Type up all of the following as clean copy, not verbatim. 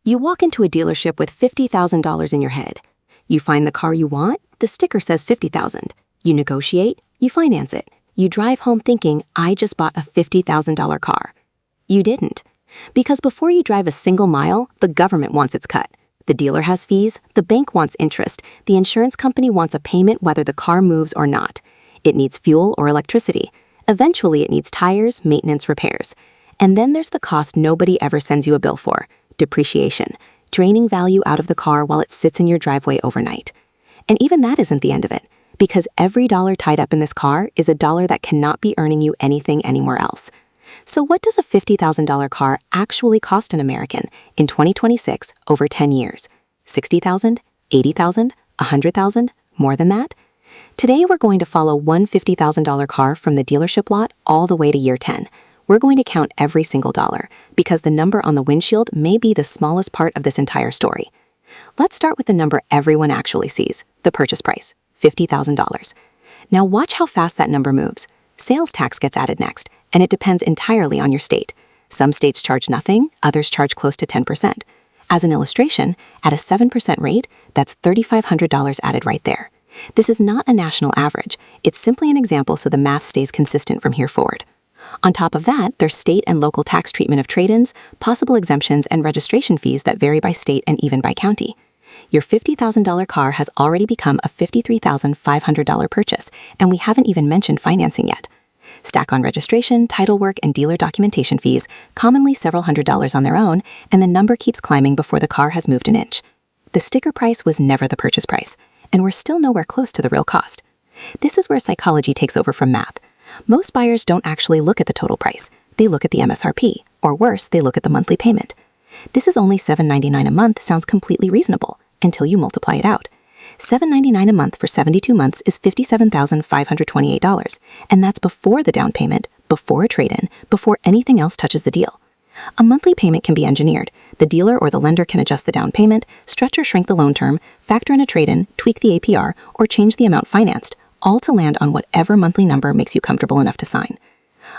You walk into a dealership with $50,000 in your head. You find the car you want, the sticker says $50,000. You negotiate, you finance it. You drive home thinking, I just bought a $50,000 car. You didn't. Because before you drive a single mile, the government wants its cut. The dealer has fees, the bank wants interest, the insurance company wants a payment whether the car moves or not. It needs fuel or electricity. Eventually it needs tires, maintenance, repairs. And then there's the cost nobody ever sends you a bill for, depreciation, draining value out of the car while it sits in your driveway overnight. And even that isn't the end of it, because every dollar tied up in this car is a dollar that cannot be earning you anything anywhere else. So what does a $50,000 car actually cost an American in 2026 over 10 years? $60,000? $80,000? $100,000? More than that? Today we're going to follow one $50,000 car from the dealership lot all the way to year 10. We're going to count every single dollar, because the number on the windshield may be the smallest part of this entire story. Let's start with the number everyone actually sees, the purchase price, $50,000. Now watch how fast that number moves. Sales tax gets added next, and it depends entirely on your state. Some states charge nothing, others charge close to 10%. As an illustration, at a 7% rate, that's $3,500 added right there. This is not a national average, it's simply an example so the math stays consistent from here forward. On top of that, there's state and local tax treatment of trade-ins, possible exemptions, and registration fees that vary by state and even by county. Your $50,000 car has already become a $53,500 purchase, and we haven't even mentioned financing yet. Stack on registration, title work, and dealer documentation fees, commonly several $100s on their own, and the number keeps climbing before the car has moved an inch. The sticker price was never the purchase price, and we're still nowhere close to the real cost. This is where psychology takes over from math. Most buyers don't actually look at the total price. They look at the MSRP, or worse, they look at the monthly payment. This is only $7.99 a month sounds completely reasonable, until you multiply it out. $7.99 a month for 72 months is $57,528, and that's before the down payment, before a trade-in, before anything else touches the deal. A monthly payment can be engineered. The dealer or the lender can adjust the down payment, stretch or shrink the loan term, factor in a trade-in, tweak the APR, or change the amount financed, all to land on whatever monthly number makes you comfortable enough to sign.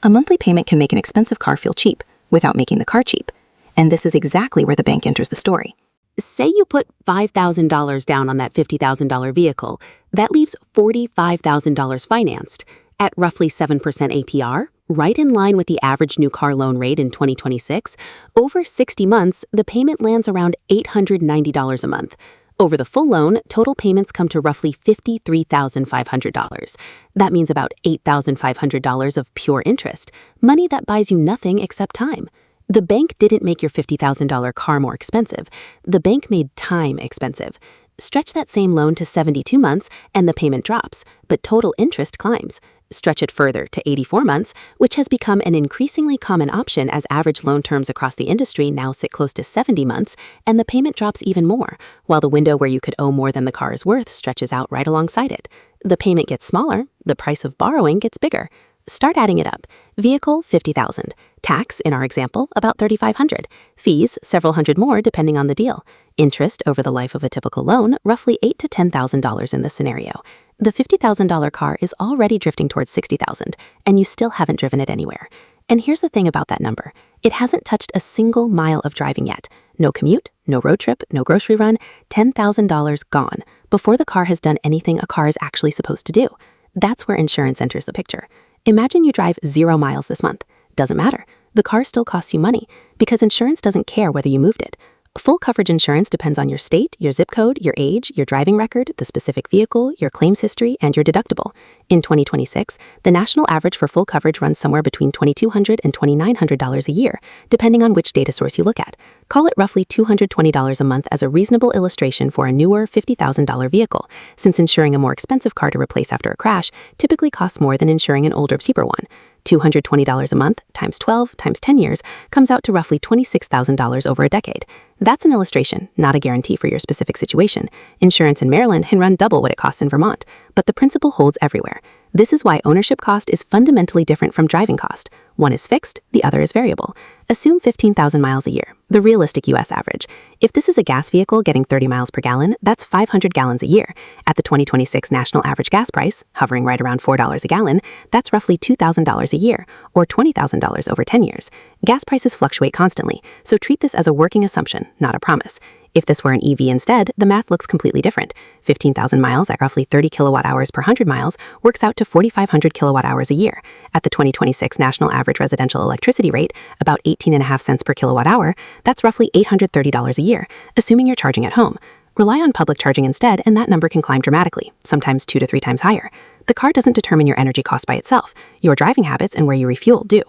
A monthly payment can make an expensive car feel cheap, without making the car cheap. And this is exactly where the bank enters the story. Say you put $5,000 down on that $50,000 vehicle. That leaves $45,000 financed. At roughly 7% APR, right in line with the average new car loan rate in 2026, over 60 months, the payment lands around $890 a month. Over the full loan, total payments come to roughly $53,500. That means about $8,500 of pure interest, money that buys you nothing except time. The bank didn't make your $50,000 car more expensive. The bank made time expensive. Stretch that same loan to 72 months and the payment drops, but total interest climbs. Stretch it further to 84 months, which has become an increasingly common option as average loan terms across the industry now sit close to 70 months, and the payment drops even more, while the window where you could owe more than the car is worth stretches out right alongside it. The payment gets smaller, the price of borrowing gets bigger. Start adding it up. Vehicle, $50,000. Tax, in our example, about $3,500. Fees, several hundred more depending on the deal. Interest over the life of a typical loan, roughly $8,000 to $10,000 in this scenario. The $50,000 car is already drifting towards $60,000, and you still haven't driven it anywhere. And here's the thing about that number. It hasn't touched a single mile of driving yet. No commute, no road trip, no grocery run, $10,000 gone, before the car has done anything a car is actually supposed to do. That's where insurance enters the picture. Imagine you drive 0 miles this month. Doesn't matter. The car still costs you money, because insurance doesn't care whether you moved it. Full coverage insurance depends on your state, your zip code, your age, your driving record, the specific vehicle, your claims history, and your deductible. In 2026, the national average for full coverage runs somewhere between $2,200 and $2,900 a year, depending on which data source you look at. Call it roughly $220 a month as a reasonable illustration for a newer $50,000 vehicle, since insuring a more expensive car to replace after a crash typically costs more than insuring an older, cheaper one. $220 a month times 12 times 10 years comes out to roughly $26,000 over a decade. That's an illustration, not a guarantee for your specific situation. Insurance in Maryland can run double what it costs in Vermont, but the principle holds everywhere. This is why ownership cost is fundamentally different from driving cost. One is fixed, the other is variable. Assume 15,000 miles a year, the realistic US average. If this is a gas vehicle getting 30 miles per gallon, that's 500 gallons a year. At the 2026 national average gas price, hovering right around $4 a gallon, that's roughly $2,000 a year, or $20,000 over 10 years. Gas prices fluctuate constantly, so treat this as a working assumption, not a promise. If this were an EV instead, the math looks completely different. 15,000 miles at roughly 30 kilowatt hours per 100 miles works out to 4,500 kilowatt hours a year. At the 2026 national average residential electricity rate, about 18.5 cents per kilowatt hour, that's roughly $830 a year, assuming you're charging at home. Rely on public charging instead, and that number can climb dramatically, sometimes 2 to 3 times higher. The car doesn't determine your energy cost by itself. Your driving habits and where you refuel do.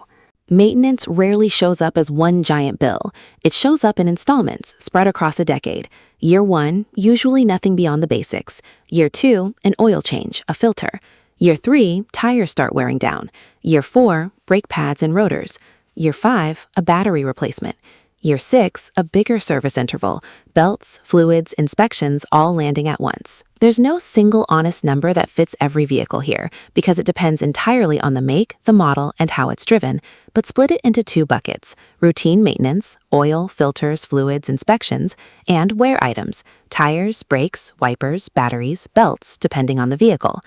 Maintenance rarely shows up as one giant bill. It shows up in installments spread across a decade. Year 1, usually nothing beyond the basics. Year 2, an oil change, a filter. Year 3, tires start wearing down. Year 4, brake pads and rotors. Year 5, a battery replacement. Year 6, a bigger service interval, belts, fluids, inspections all landing at once. There's no single honest number that fits every vehicle here because it depends entirely on the make, the model, and how it's driven, but split it into 2 buckets: routine maintenance, oil, filters, fluids, inspections, and wear items, tires, brakes, wipers, batteries, belts, depending on the vehicle.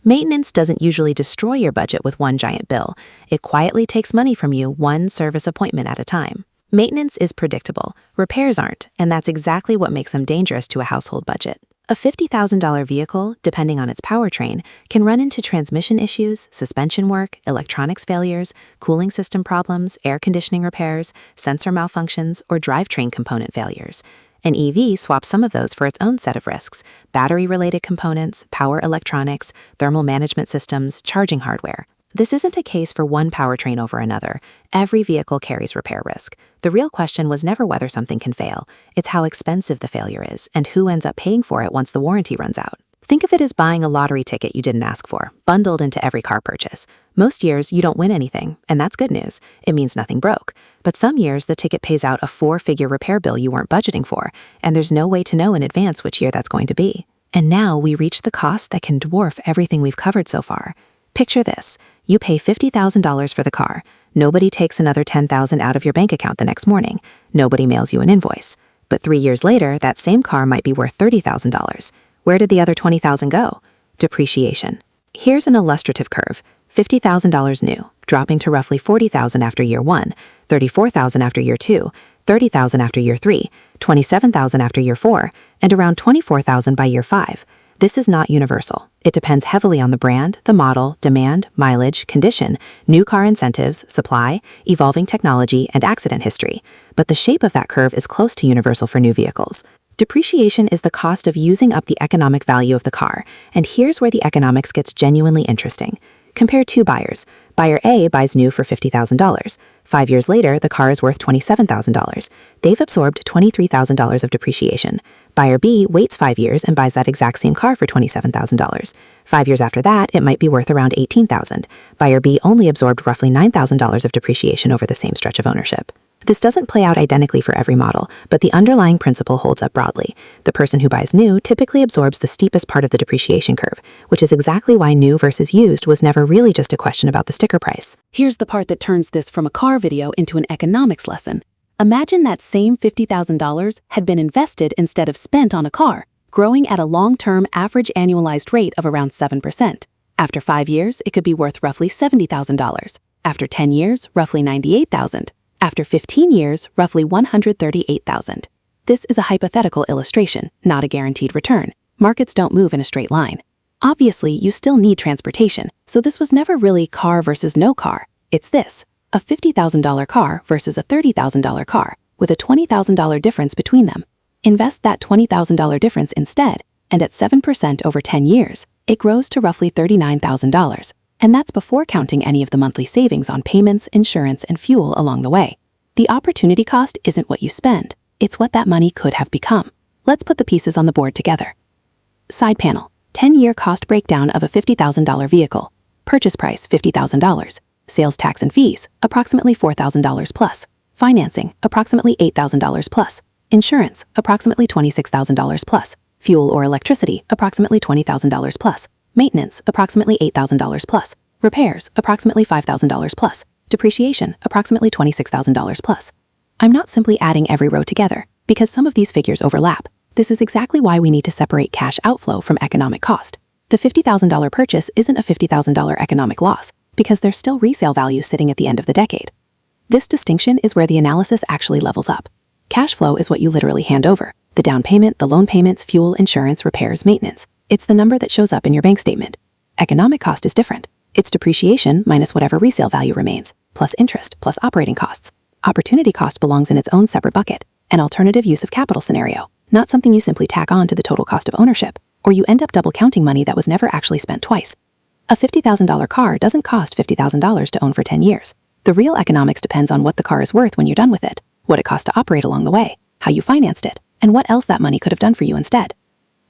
Maintenance doesn't usually destroy your budget with one giant bill. It quietly takes money from you one service appointment at a time. Maintenance is predictable, repairs aren't, and that's exactly what makes them dangerous to a household budget. A $50,000 vehicle, depending on its powertrain, can run into transmission issues, suspension work, electronics failures, cooling system problems, air conditioning repairs, sensor malfunctions, or drivetrain component failures. An EV swaps some of those for its own set of risks: battery-related components, power electronics, thermal management systems, charging hardware. This isn't a case for one powertrain over another. Every vehicle carries repair risk. The real question was never whether something can fail. It's how expensive the failure is and who ends up paying for it once the warranty runs out. Think of it as buying a lottery ticket you didn't ask for, bundled into every car purchase. Most years, you don't win anything, and that's good news. It means nothing broke. But some years, the ticket pays out a 4-figure repair bill you weren't budgeting for, and there's no way to know in advance which year that's going to be. And now we reach the cost that can dwarf everything we've covered so far. Picture this. You pay $50,000 for the car. Nobody takes another $10,000 out of your bank account the next morning. Nobody mails you an invoice. But 3 years later, that same car might be worth $30,000. Where did the other $20,000 go? Depreciation. Here's an illustrative curve. $50,000 new, dropping to roughly $40,000 after year 1, $34,000 after year 2, $30,000 after year 3, $27,000 after year 4, and around $24,000 by year 5. This is not universal. It depends heavily on the brand, the model, demand, mileage, condition, new car incentives, supply, evolving technology, and accident history. But the shape of that curve is close to universal for new vehicles. Depreciation is the cost of using up the economic value of the car, and here's where the economics gets genuinely interesting. Compare 2 buyers. Buyer A buys new for $50,000. 5 years later, the car is worth $27,000. They've absorbed $23,000 of depreciation. Buyer B waits 5 years and buys that exact same car for $27,000. 5 years after that, it might be worth around $18,000. Buyer B only absorbed roughly $9,000 of depreciation over the same stretch of ownership. This doesn't play out identically for every model, but the underlying principle holds up broadly. The person who buys new typically absorbs the steepest part of the depreciation curve, which is exactly why new versus used was never really just a question about the sticker price. Here's the part that turns this from a car video into an economics lesson. Imagine that same $50,000 had been invested instead of spent on a car, growing at a long-term average annualized rate of around 7%. After 5 years, it could be worth roughly $70,000. After 10 years, roughly $98,000. After 15 years, roughly $138,000. This is a hypothetical illustration, not a guaranteed return. Markets don't move in a straight line. Obviously, you still need transportation, so this was never really car versus no car. It's this: a $50,000 car versus a $30,000 car, with a $20,000 difference between them. Invest that $20,000 difference instead, and at 7% over 10 years, it grows to roughly $39,000. And that's before counting any of the monthly savings on payments, insurance, and fuel along the way. The opportunity cost isn't what you spend, it's what that money could have become. Let's put the pieces on the board together. Side panel: 10-year cost breakdown of a $50,000 vehicle. Purchase price $50,000. Sales tax and fees approximately $4,000 plus. Financing approximately $8,000 plus. Insurance approximately $26,000 plus. Fuel or electricity approximately $20,000 plus. Maintenance approximately $8,000 plus. Repairs approximately $5,000 plus. Depreciation, approximately $26,000 plus. I'm not simply adding every row together, because some of these figures overlap. This is exactly why we need to separate cash outflow from economic cost. The $50,000 purchase isn't a $50,000 economic loss, because there's still resale value sitting at the end of the decade. This distinction is where the analysis actually levels up. Cash flow is what you literally hand over: the down payment, the loan payments, fuel, insurance, repairs, maintenance. It's the number that shows up in your bank statement. Economic cost is different. It's depreciation minus whatever resale value remains, plus interest, plus operating costs. Opportunity cost belongs in its own separate bucket, an alternative use of capital scenario, not something you simply tack on to the total cost of ownership, or you end up double counting money that was never actually spent twice. A $50,000 car doesn't cost $50,000 to own for 10 years. The real economics depends on what the car is worth when you're done with it, what it cost to operate along the way, how you financed it, and what else that money could have done for you instead.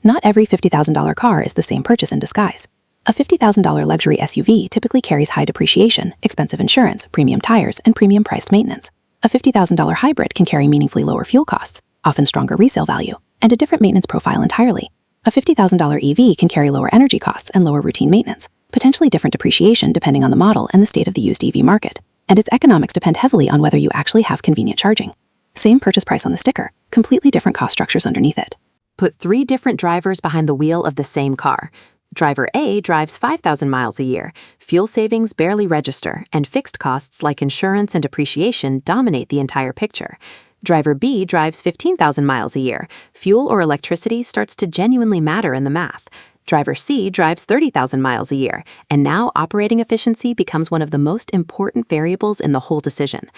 Not every $50,000 car is the same purchase in disguise. A $50,000 luxury SUV typically carries high depreciation, expensive insurance, premium tires, and premium-priced maintenance. A $50,000 hybrid can carry meaningfully lower fuel costs, often stronger resale value, and a different maintenance profile entirely. A $50,000 EV can carry lower energy costs and lower routine maintenance, potentially different depreciation depending on the model and the state of the used EV market, and its economics depend heavily on whether you actually have convenient charging. Same purchase price on the sticker, completely different cost structures underneath it. Put 3 different drivers behind the wheel of the same car. Driver A drives 5,000 miles a year, fuel savings barely register, and fixed costs like insurance and depreciation dominate the entire picture. Driver B drives 15,000 miles a year, fuel or electricity starts to genuinely matter in the math. Driver C drives 30,000 miles a year, and now operating efficiency becomes one of the most important variables in the whole decision.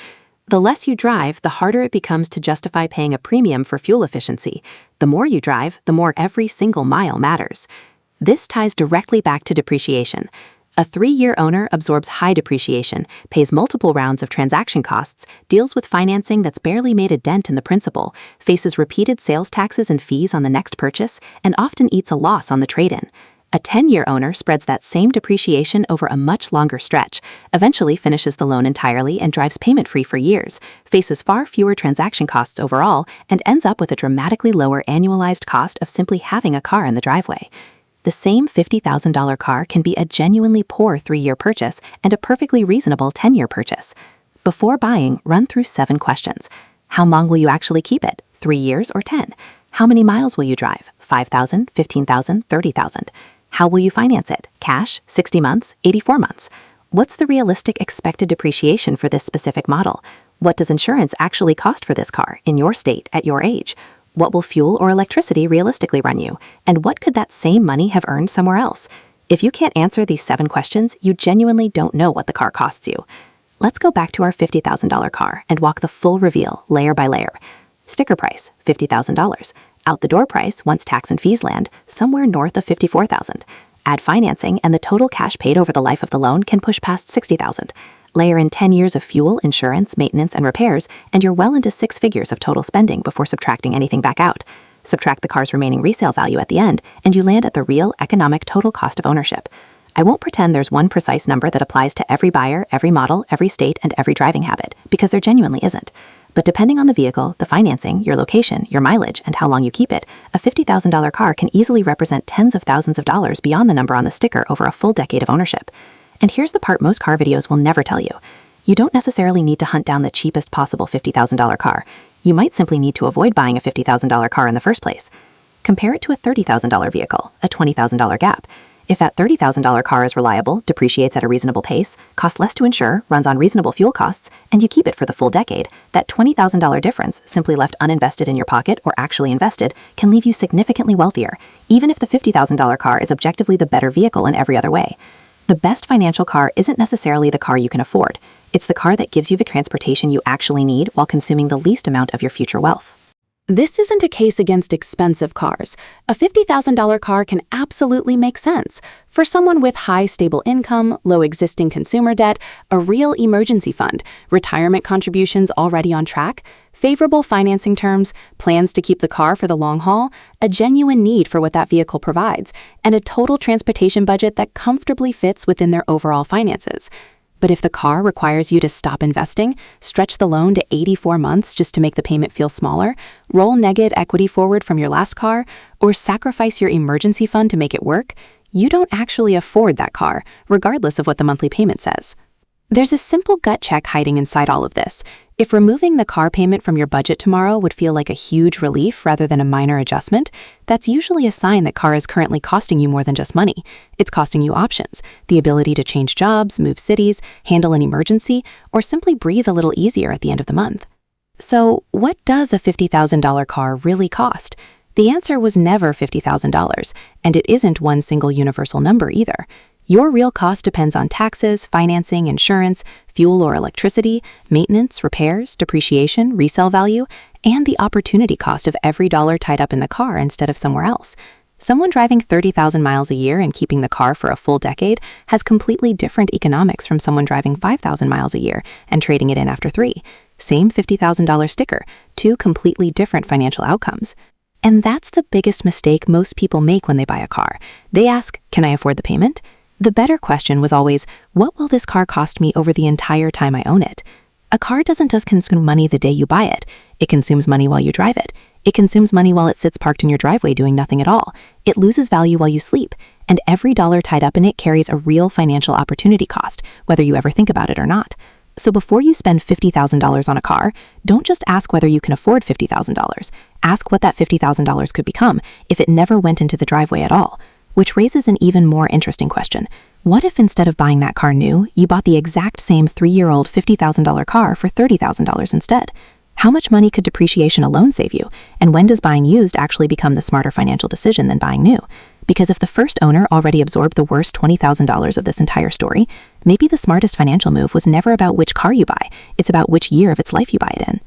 The less you drive, the harder it becomes to justify paying a premium for fuel efficiency. The more you drive, the more every single mile matters. This ties directly back to depreciation. A 3-year owner absorbs high depreciation, pays multiple rounds of transaction costs, deals with financing that's barely made a dent in the principal, faces repeated sales taxes and fees on the next purchase, and often eats a loss on the trade-in. A 10-year owner spreads that same depreciation over a much longer stretch, eventually finishes the loan entirely and drives payment-free for years, faces far fewer transaction costs overall, and ends up with a dramatically lower annualized cost of simply having a car in the driveway. The same $50,000 car can be a genuinely poor 3-year purchase and a perfectly reasonable 10-year purchase. Before buying, run through 7 questions. How long will you actually keep it? 3 years or 10? How many miles will you drive? 5,000, 15,000, 30,000. How will you finance it? Cash, 60 months, 84 months. What's the realistic expected depreciation for this specific model? What does insurance actually cost for this car in your state at your age? What will fuel or electricity realistically run you? And what could that same money have earned somewhere else? If you can't answer these 7 questions, you genuinely don't know what the car costs you. Let's go back to our $50,000 car and walk the full reveal layer by layer. Sticker price, $50,000. Out the door price, once tax and fees land, somewhere north of $54,000. Add financing and the total cash paid over the life of the loan can push past $60,000. Layer in 10 years of fuel, insurance, maintenance, and repairs, and you're well into 6 figures of total spending before subtracting anything back out. Subtract the car's remaining resale value at the end, and you land at the real economic total cost of ownership. I won't pretend there's one precise number that applies to every buyer, every model, every state, and every driving habit, because there genuinely isn't. But depending on the vehicle, the financing, your location, your mileage, and how long you keep it, a $50,000 car can easily represent tens of thousands of dollars beyond the number on the sticker over a full decade of ownership. And here's the part most car videos will never tell you. You don't necessarily need to hunt down the cheapest possible $50,000 car. You might simply need to avoid buying a $50,000 car in the first place. Compare it to a $30,000 vehicle, a $20,000 gap. If that $30,000 car is reliable, depreciates at a reasonable pace, costs less to insure, runs on reasonable fuel costs, and you keep it for the full decade, that $20,000 difference, simply left uninvested in your pocket or actually invested, can leave you significantly wealthier, even if the $50,000 car is objectively the better vehicle in every other way. The best financial car isn't necessarily the car you can afford. It's the car that gives you the transportation you actually need while consuming the least amount of your future wealth. This isn't a case against expensive cars. A $50,000 car can absolutely make sense. For someone with high stable income, low existing consumer debt, a real emergency fund, retirement contributions already on track, favorable financing terms, plans to keep the car for the long haul, a genuine need for what that vehicle provides, and a total transportation budget that comfortably fits within their overall finances. But if the car requires you to stop investing, stretch the loan to 84 months just to make the payment feel smaller, roll negative equity forward from your last car, or sacrifice your emergency fund to make it work, you don't actually afford that car, regardless of what the monthly payment says. There's a simple gut check hiding inside all of this. If removing the car payment from your budget tomorrow would feel like a huge relief rather than a minor adjustment, that's usually a sign that car is currently costing you more than just money. It's costing you options, the ability to change jobs, move cities, handle an emergency, or simply breathe a little easier at the end of the month. So, what does a $50,000 car really cost? The answer was never $50,000, and it isn't one single universal number either. Your real cost depends on taxes, financing, insurance, fuel or electricity, maintenance, repairs, depreciation, resale value, and the opportunity cost of every dollar tied up in the car instead of somewhere else. Someone driving 30,000 miles a year and keeping the car for a full decade has completely different economics from someone driving 5,000 miles a year and trading it in after 3. Same $50,000 sticker, 2 completely different financial outcomes. And that's the biggest mistake most people make when they buy a car. They ask, can I afford the payment? The better question was always, what will this car cost me over the entire time I own it? A car doesn't just consume money the day you buy it. It consumes money while you drive it. It consumes money while it sits parked in your driveway doing nothing at all. It loses value while you sleep. And every dollar tied up in it carries a real financial opportunity cost, whether you ever think about it or not. So before you spend $50,000 on a car, don't just ask whether you can afford $50,000. Ask what that $50,000 could become if it never went into the driveway at all. Which raises an even more interesting question. What if instead of buying that car new, you bought the exact same 3-year-old $50,000 car for $30,000 instead? How much money could depreciation alone save you? And when does buying used actually become the smarter financial decision than buying new? Because if the first owner already absorbed the worst $20,000 of this entire story, maybe the smartest financial move was never about which car you buy, it's about which year of its life you buy it in.